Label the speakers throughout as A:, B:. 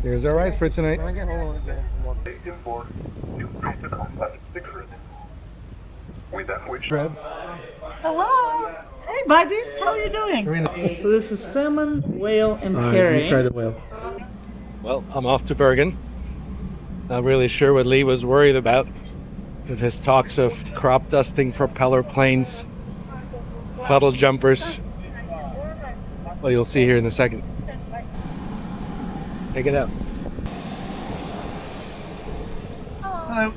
A: Here's our ride for tonight. Breads.
B: Hello. Hey, buddy. How are you doing?
A: Irina.
B: So this is salmon, whale, and
A: All right,
B: herring.
A: you try the whale. Well, I'm off to Bergen. Not really sure what Lee was worried about with his talks of crop dusting propeller planes, puddle jumpers. Well, you'll see here in a second. Check it out. Hello.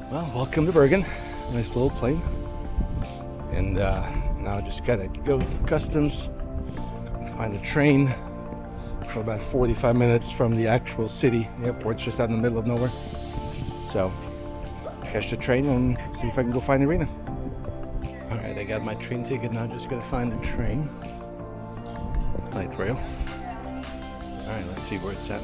A: Well, welcome to Bergen. Nice little plane. And now I just gotta go customs, find a train for about 45 minutes from the actual city. The airport's just out in the middle of nowhere. So, catch the train and see if I can go find Irina. Alright, I got my train ticket now. Just gotta find the train. Light rail. Alright, let's see where it's at.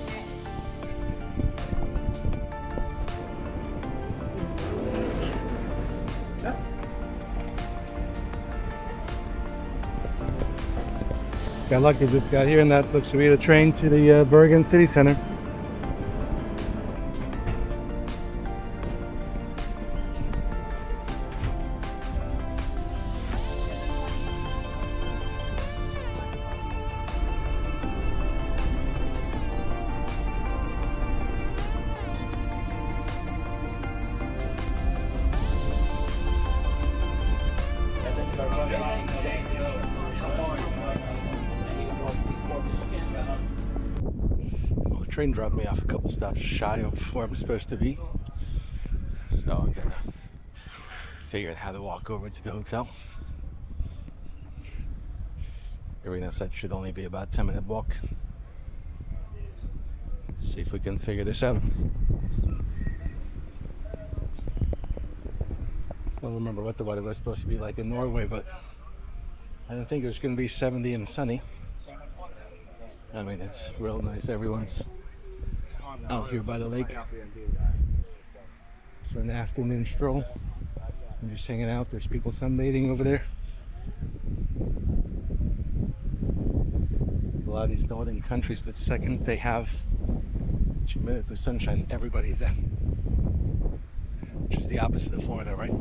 A: Got lucky, just got here, and that looks to be the train to the Bergen city center. Train dropped me off a couple stops shy of where I'm supposed to be, so I gotta figure out how to walk over to the hotel. Irina said it should only be about a 10-minute walk. Let's see if we can figure this out. I don't remember what the weather was supposed to be like in Norway, but I don't think it was going to be 70 and sunny. I mean, it's real nice. Everyone's out here by the lake for an afternoon stroll. I'm just hanging out. There's people sunbathing over there. A lot of these northern countries, the second they have 2 minutes of sunshine, everybody's out. Which is the opposite of Florida, right?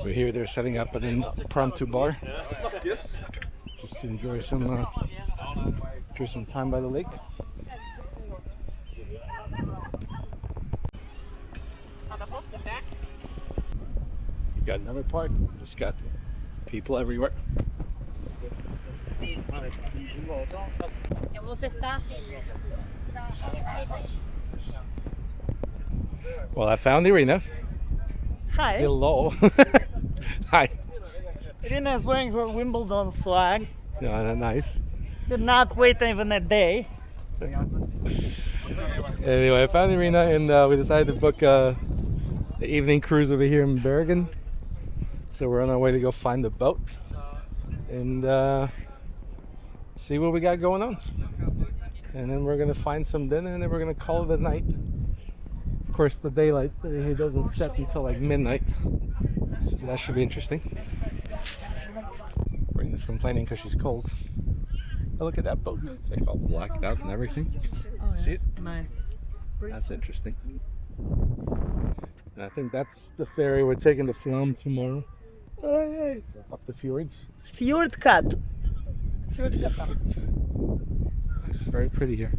A: We're here, they're setting up an impromptu bar just to enjoy some time by the lake. You got another park, just got people everywhere. Well, I found Irina.
B: Hi.
A: Hello. Hi.
B: Irina is wearing her Wimbledon swag.
A: Yeah, nice.
B: Did not wait even a day.
A: Anyway, I found Irina, and we decided to book the evening cruise over here in Bergen. So we're on our way to go find the boat and see what we got going on. And then we're gonna find some dinner, and then we're gonna call it a night. Of course, the daylight here doesn't set until like midnight, so that should be interesting. Irina's complaining because she's cold. Oh, look at that boat. It's like all blacked out and everything.
B: Oh,
A: See it?
B: Nice.
A: That's interesting. And I think that's the ferry we're taking to Fjord tomorrow. Hey. Up the fjords.
B: Fjord cut. Fjord cut.
A: It's very pretty here.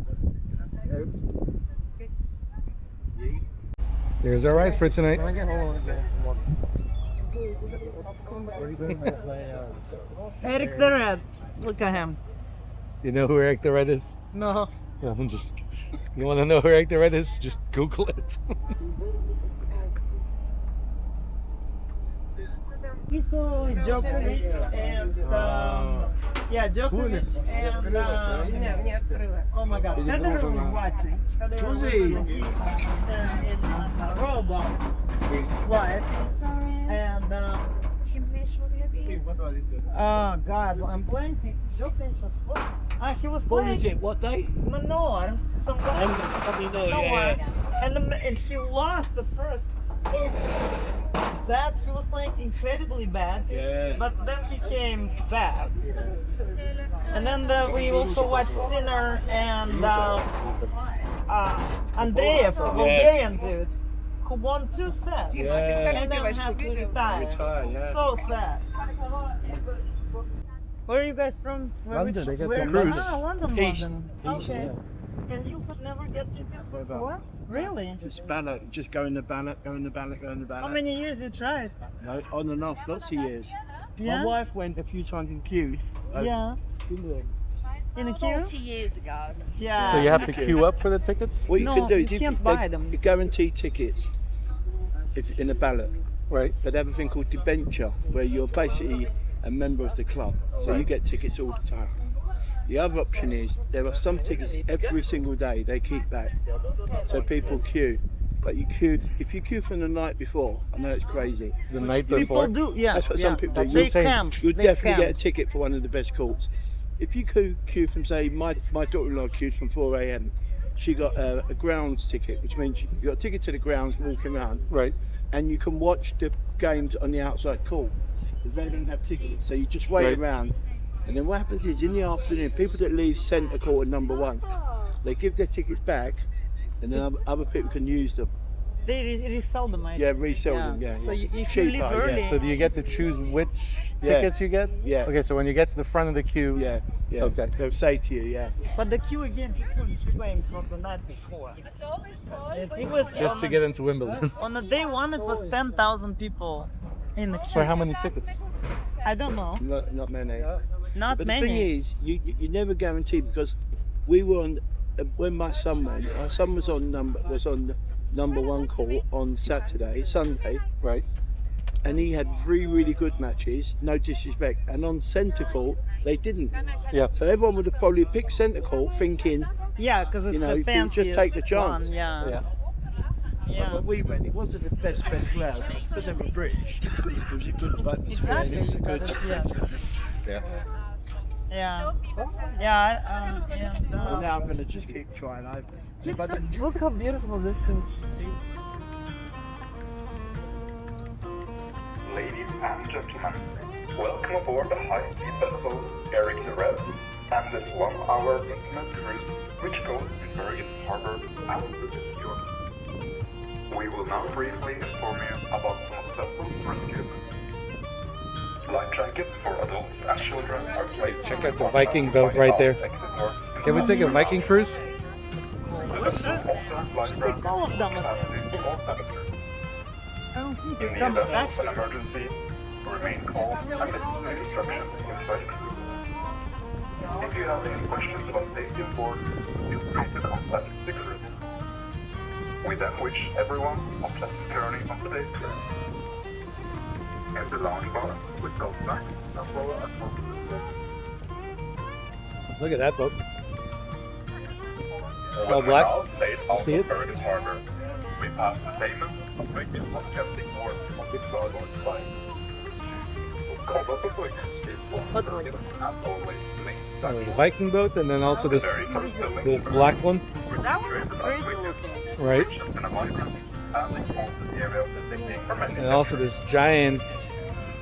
A: Here's our ride for tonight.
B: Eric the Red. Look at him.
A: You know who Eric the Red is?
B: No.
A: No, I'm just. You want to know who Eric the Red is? Just Google it.
B: We saw Djokovic and Yeah, Djokovic and oh my God, Federer was watching. Federer was in Roblox. Right. And oh God, I'm playing. Djokovic was he was
C: What
B: playing.
C: was it? What day?
B: Manor, some guy.
C: Probably not,
B: Somewhere.
C: yeah.
B: And he lost the first set. He was playing incredibly bad.
C: Yeah.
B: But then he came back. And then we also watched Sinner and Andreev, a Bulgarian dude, who won 2 sets.
C: Yeah.
B: And then had to retire.
C: Yeah.
B: So sad. Where are you guys from?
A: London, they get
B: where?
A: the cruise.
B: Ah, London,
C: East.
B: London.
C: East,
B: Okay.
C: yeah.
B: And you could never get tickets before? Really?
C: Just ballot, just go in the ballot, go in the ballot, go in the ballot.
B: How many years you tried?
C: No, on and off, lots of years.
B: Yeah?
C: My wife went a few times in queue.
B: Yeah. In a queue?
D: 40 years ago.
B: Yeah.
A: So you have to queue up for the tickets?
C: What you
B: No,
C: can do is
B: you
C: if
B: can't buy them.
C: You guarantee tickets if in a ballot,
A: Right.
C: but they have a thing called debenture where you're basically a member of the club, so you get tickets all the time. The other option is there are some tickets every single day they keep back, so people queue. But you queue if you queue from the night before. I know it's crazy.
A: The night
B: People
A: before?
B: do, yeah.
C: That's what some people do.
B: They
A: insane.
B: camp.
C: You'll
B: They
C: definitely
B: camp.
C: get a ticket for one of the best courts. If you queue from, say, my daughter-in-law queued from 4 a.m. She got a grounds ticket, which means you got a ticket to the grounds walking around,
A: Right.
C: and you can watch the games on the outside court because they don't have tickets. So you just wait
A: Right.
C: around, and then what happens is in the afternoon, people that leave centre court at number 1, they give their tickets back, and then other people can use them.
B: They resell them, I
C: Yeah,
B: think.
C: resell them. Yeah.
B: So
C: yeah.
B: if you
C: Cheaper,
B: leave
C: yeah.
B: early,
A: So do you get to choose which
C: Yeah.
A: tickets you get?
C: Yeah.
A: Okay, so when you get to the front of the queue,
C: Yeah, yeah.
A: Okay.
C: They'll say to you, yeah.
B: but the queue again, he's playing from the night before. It was
A: just to get into Wimbledon.
B: on the day one, it was 10,000 people in the queue.
A: For how many tickets?
B: I don't know.
C: Not many.
B: Not
C: But
B: many.
C: the thing is, you never guarantee because we were on when my son went. My son was on number 1 court on Sunday,
A: Right.
C: and he had 3 really good matches. No disrespect, and on centre court they didn't.
A: Yeah.
C: So everyone would have probably picked centre court, thinking,
B: Yeah, because it's
C: you know,
B: the
C: you
B: fanciest
C: just take the chance.
B: one. Yeah.
A: Yeah.
B: Yeah.
C: when we went, it wasn't the best crowd because they were British. It was a good atmosphere. And
B: Exactly.
C: it was a
B: but
C: good.
B: it's- yes.
A: Yeah.
B: Yeah. Yeah.
C: Well, now I'm going to just keep trying.
B: Look how beautiful this is.
E: Ladies and gentlemen, welcome aboard the high-speed vessel Eric the Red and this 1-hour intimate cruise which goes in Bergen's harbors and the Fjord. We will now briefly inform you about some of the vessel's rescue. Life jackets for adults and children are placed.
A: Check out the Viking boat right there. Can we take a Viking cruise?
B: We should. Take all of them. I don't think
E: In
B: they're
E: the
B: coming
E: event
B: back.
E: of an emergency, remain calm and listen to instructions inside. If you have any questions about safety on board, feel free to contact the crew. We then wish everyone a pleasant journey on today's cruise. In the lounge bar with both snacks as well as
A: Look at that boat.
E: When we
A: black.
E: now sail out
A: See
E: of
A: it?
E: Bergen Harbor, we pass the payment of victims of Celtic War on the Fjord side. Combo for quick is one Bergen and always main
A: The Viking boat, and then also this black one.
B: That one is crazy looking.
A: Right.
E: And a vibrant and important area of the city for many
A: And also this giant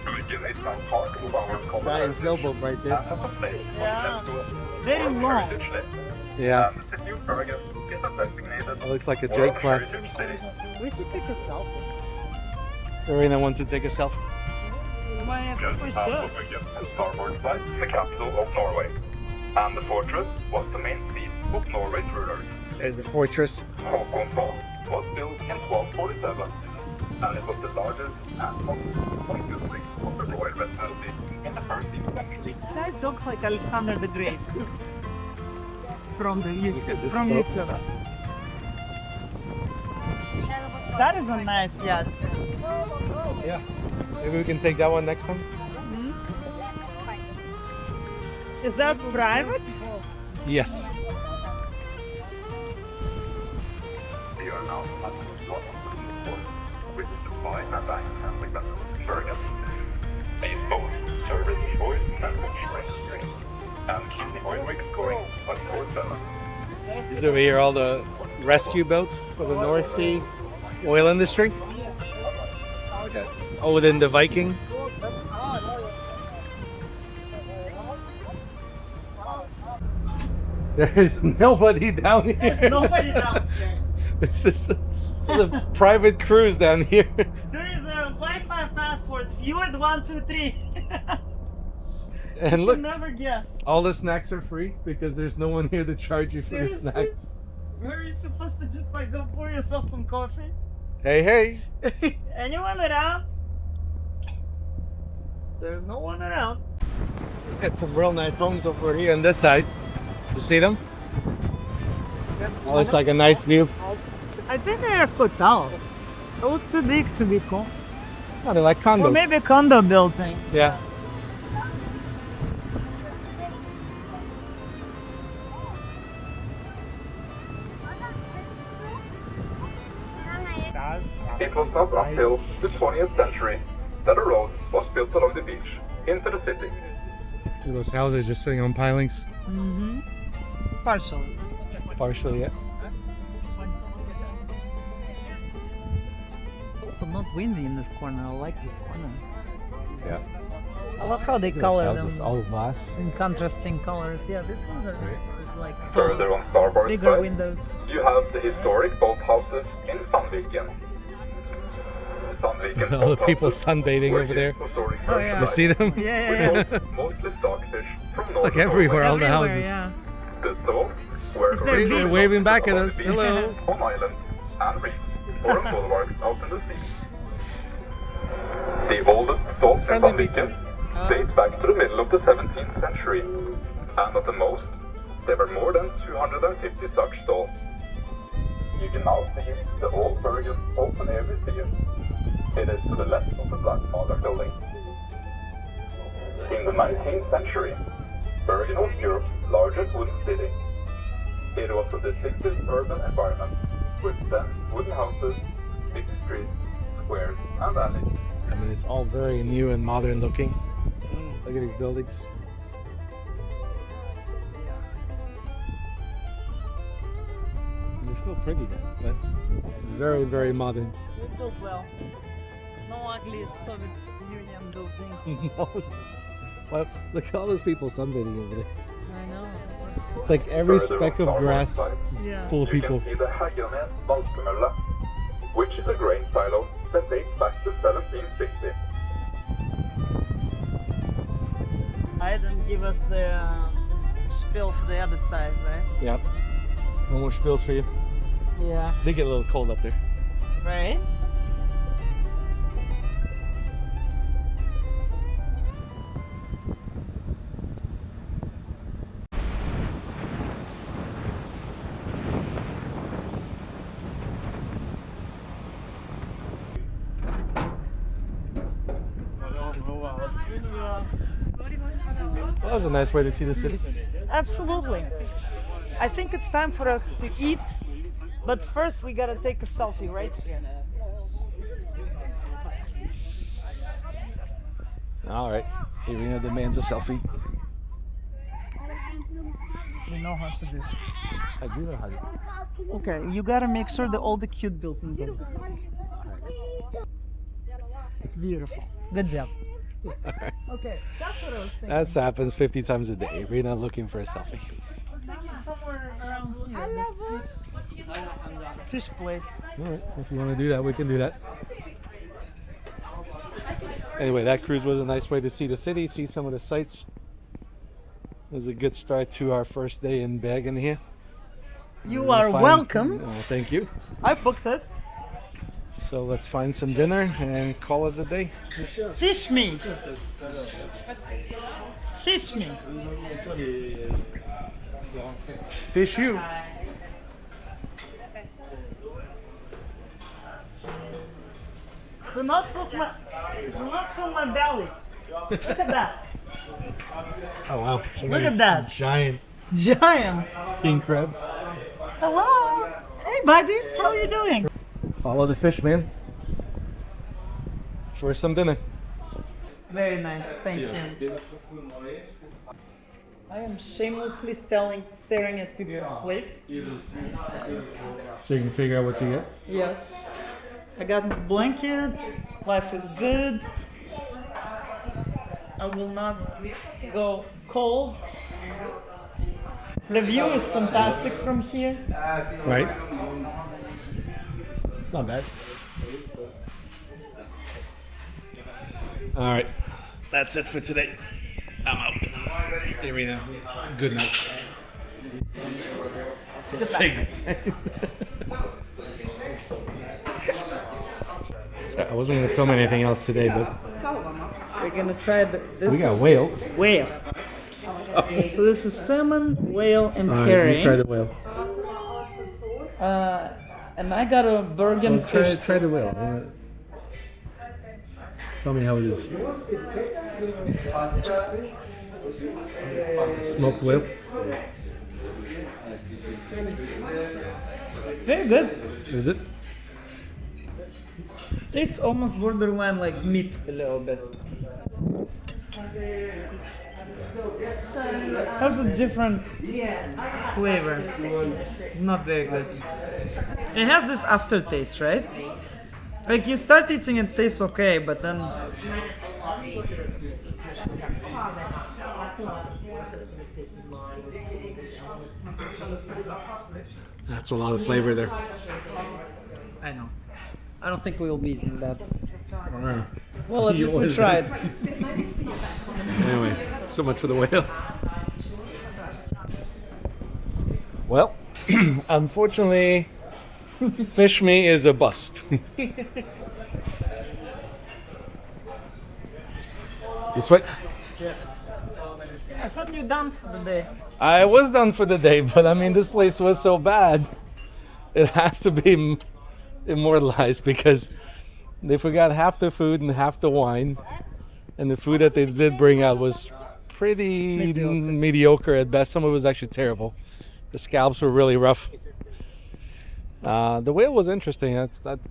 E: Bergen is now part of our
A: giant sailboat right there.
E: and has a place on
B: Yeah.
E: UNESCO's
B: Very
E: World
B: long.
E: Heritage List.
A: Yeah.
E: And the city of Bergen is a designated
A: It looks like a
E: World
A: J class.
E: Heritage City.
B: We should pick a selfie.
A: Irina wants to take a selfie.
B: Why
E: Just
B: we
E: south
B: should.
E: of Bergen, the starboard side, the capital of Norway. And the fortress was the main seat of Norway's rulers.
A: There's the fortress.
E: Håkonsvall was built in 1247, and it was the largest and most important building of the royal residency in the 13th century.
B: This guy talks like Alexander the Great. From the YouTube.
A: this
B: From
A: boat.
B: YouTube. That is a nice yacht.
A: Yeah. Maybe we can take that one next time.
B: Is that private?
A: Yes.
E: We are now at the bottom of the port, with supply and bank handling vessels in Bergen. These boats service the oil and rich industry, and keep the oil rigs going 24/7.
A: These over here, all the rescue boats for the North Sea oil industry. Yeah. Odin the Viking. There's nobody down here.
B: There's nobody down there.
A: This is a private cruise down here.
B: There is a Wi-Fi password, Fjord 123.
A: And
B: You
A: look,
B: never guess.
A: all the snacks are free because there's no one here to charge you for the
B: Seriously?
A: snacks.
B: Where are you supposed to just like go pour yourself some coffee?
A: Hey, hey.
B: Anyone around? There's no one around.
A: Got some real nice homes over here on this side. You see them? Oh, it's like a nice view.
B: I think they are hotels. They look too big to be cool.
A: Oh, they're like condos.
B: Or maybe condo building.
A: Yeah.
E: It was not until the 20th century that a road was built along the beach into the city.
A: Those houses just sitting on pilings.
B: Mm-hmm. Partially.
A: Partially, yeah.
B: It's also not windy in this corner. I like this corner.
A: Yeah.
B: I love how they
A: Those
B: color
A: houses,
B: them
A: all glass.
B: in contrasting colors. Yeah, these ones are nice. It's like
E: Further on starboard
B: bigger
E: side,
B: windows.
E: you have the historic boathouses in Sandviken. Sandviken
A: All the people
E: boathouses
A: sunbathing
E: were
A: over there.
E: used for storing
B: Oh, yeah.
A: You
E: merchandise,
A: see them?
B: Yeah.
E: which was mostly stockfish from northern
A: Like everywhere, all
E: Norway.
A: the
B: Everywhere,
A: houses.
B: yeah.
E: The stalls were
B: Is there
E: originally
B: beach?
A: They're waving back at
E: along
A: us.
E: the beach,
A: Hello.
E: on islands and reefs, or on bulwarks out in the sea. The oldest stalls in
A: Friendly
E: Sandviken date back to the middle of the 17th century, and at the most, there were more than 250 such stalls. You can now see the old Bergen open air museum. It is to the left of the black modern buildings. In the 19th century, Bergen was Europe's largest wooden city. It was a distinctive urban environment with dense wooden houses, busy streets, squares, and alleys.
A: I mean, it's all very new and modern looking. Look at these buildings. And they're still pretty, but very, very modern.
B: They built well. No ugly Soviet Union buildings.
A: No. Well, look at all those people sunbathing over there.
B: I know.
A: It's like every
E: Further
A: speck
E: on
A: of
E: starboard
A: grass
E: side,
A: is
B: Yeah.
A: full of
E: you
A: people.
E: can see the Hagernes Valsemølle, which is a grain silo that dates back to 1760.
B: I didn't give us the spill for the other side, right?
A: Yeah. No more spills for you.
B: Yeah.
A: They get a little cold up there.
B: Right?
A: Well, that was a nice way to see the city.
B: Absolutely. I think it's time for us to eat, but first we gotta take a selfie right here.
A: All right. Irina demands a selfie.
B: You know how to do.
A: I do know how to.
B: Okay, you gotta make sure that all the cute buildings are. Beautiful. Good job. Okay, that's what I was thinking.
A: That happens 50 times a day. Irina looking for a selfie.
B: I was thinking somewhere around here. This fish place.
A: All right. If you want to do that, we can do that. Anyway, that cruise was a nice way to see the city, see some of the sights. It was a good start to our first day in Bergen here.
B: You are
A: Find-
B: welcome.
A: Oh, thank you.
B: I booked it.
A: So let's find some dinner and call it a day.
B: Fish me. Fish me.
A: Fish you.
B: Do not fill my belly. Look at that.
A: Oh wow!
B: Look at that.
A: Giant
B: Giant.
A: king crabs.
B: Hello. Hey, buddy. How are you doing?
A: Follow the fish, man. For some dinner.
B: Very nice. Thank you. I am shamelessly staring at people's plates.
A: So you can figure out what to get.
B: Yes. I got my blanket. Life is good. I will not go cold. The view is fantastic from here.
A: Right. It's not bad. All right. That's it for today. I'm out. Irina, good night. Say goodnight. I wasn't going to film anything else today, but
B: We're gonna try this.
A: we got whale.
B: Whale. So this is salmon, whale, and
A: All right,
B: herring.
A: you try the whale.
B: And I got a Bergen fish.
A: Try the whale. Tell me how it is. Smoked whale.
B: It's very good.
A: Is it?
B: Tastes almost borderline like meat a little bit. Has a different flavor. Not very good. It has this aftertaste, right? Like you start eating it tastes okay, but then
A: That's a lot of flavor there.
B: I know. I don't think we will be eating that.
A: Wow.
B: Well, at least we tried.
A: Anyway, so much for the whale. Well, unfortunately, fish me is a bust. This way.
B: I thought you're done for the day.
A: I was done for the day, but I mean, this place was so bad. It has to be immortalized because they forgot half the food and half the wine. And the food that they did bring out was pretty mediocre at best. Some of it was actually terrible. The scallops were really rough. The whale was interesting.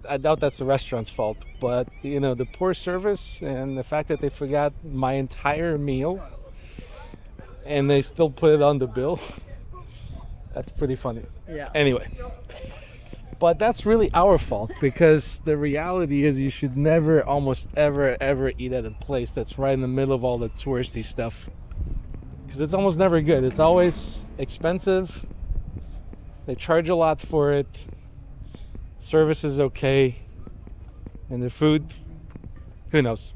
A: I doubt that's the restaurant's fault. But, you know, the poor service and the fact that they forgot my entire meal and they still put it on the bill, that's pretty funny.
B: Yeah.
A: Anyway. But that's really our fault because the reality is you should never, almost ever eat at a place that's right in the middle of all the touristy stuff. Because it's almost never good. It's always expensive. They charge a lot for it. Service is okay. And the food, who knows?